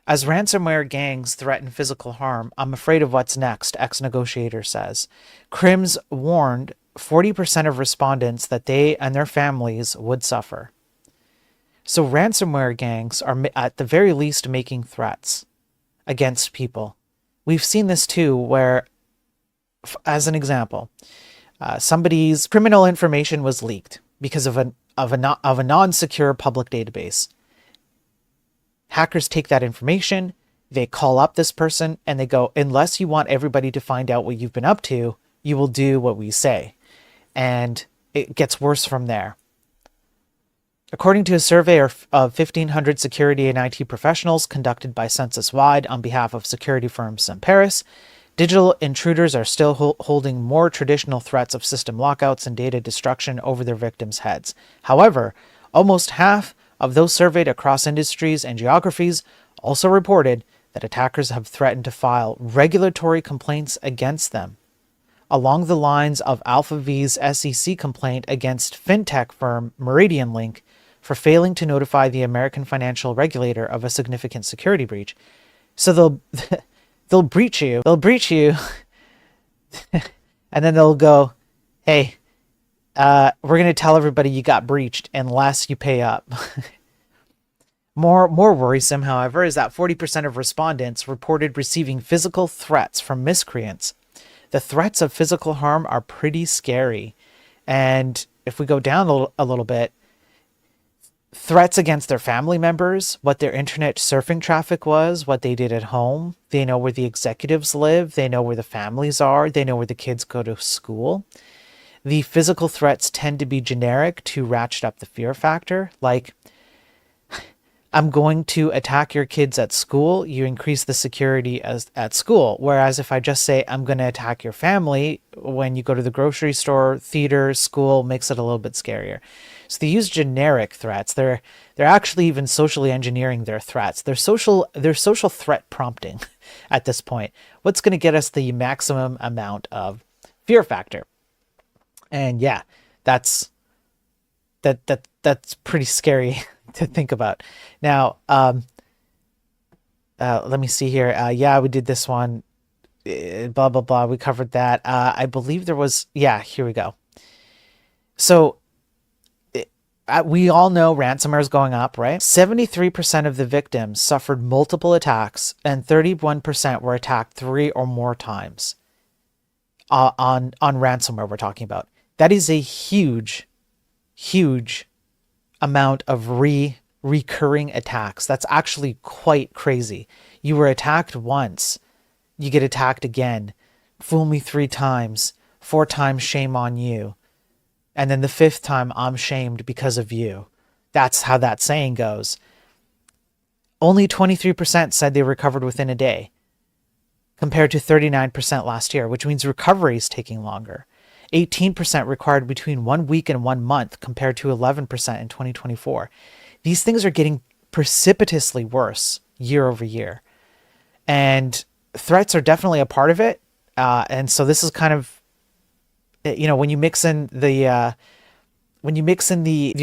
As ransomware gangs threaten physical harm, I'm afraid of what's next, ex-negotiator says. Crims warned 40% of respondents that they and their families would suffer. So ransomware gangs are at the very least making threats against people. We've seen this too, where, as an example, somebody's criminal information was leaked because of a non-secure public database. Hackers take that information, they call up this person, and they go, unless you want everybody to find out what you've been up to, you will do what we say. And it gets worse from there. According to a survey of 1,500 security and IT professionals conducted by Census Wide on behalf of security firm Paris, digital intruders are still holding more traditional threats of system lockouts and data destruction over their victims' heads. However, almost half of those surveyed across industries and geographies also reported that attackers have threatened to file regulatory complaints against them, along the lines of AlphaV's SEC complaint against fintech firm Meridian Link for failing to notify the American financial regulator of a significant security breach. So they'll breach you, and then they'll go, hey, we're going to tell everybody you got breached unless you pay up. More worrisome, however, is that 40% of respondents reported receiving physical threats from miscreants. The threats of physical harm are pretty scary. And if we go down a little bit, threats against their family members, what their internet surfing traffic was, what they did at home. They know where the executives live. They know where the families are. They know where the kids go to school. The physical threats tend to be generic to ratchet up the fear factor. Like, I'm going to attack your kids at school. You increase the security at school. Whereas if I just say, I'm going to attack your family when you go to the grocery store, theater, school, makes it a little bit scarier. So they use generic threats. They're actually even socially engineering their threats. They're social threat prompting at this point. What's going to get us the maximum amount of fear factor? And yeah, that's pretty scary to think about. Now, let me see here. Yeah, we did this one. Blah, blah, blah. We covered that. I believe there was, yeah, here we go. So we all know ransomware is going up, right? 73% of the victims suffered multiple attacks and 31% were attacked 3 or more times on ransomware we're talking about. That is a huge amount of recurring attacks. That's actually quite crazy. You were attacked once, you get attacked again. Fool me 3 times, 4 times, shame on you. And then the 5th time, I'm shamed because of you. That's how that saying goes. Only 23% said they recovered within a day, compared to 39% last year, which means recovery is taking longer. 18% required between 1 week and 1 month, compared to 11% in 2024. These things are getting precipitously worse year over year. And threats are definitely a part of it. And so this is kind of, you know, when you mix in the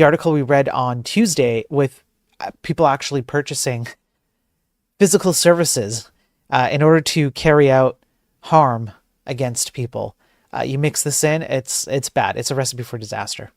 article we read on Tuesday with people actually purchasing physical services in order to carry out harm against people, you mix this in, it's bad. It's a recipe for disaster.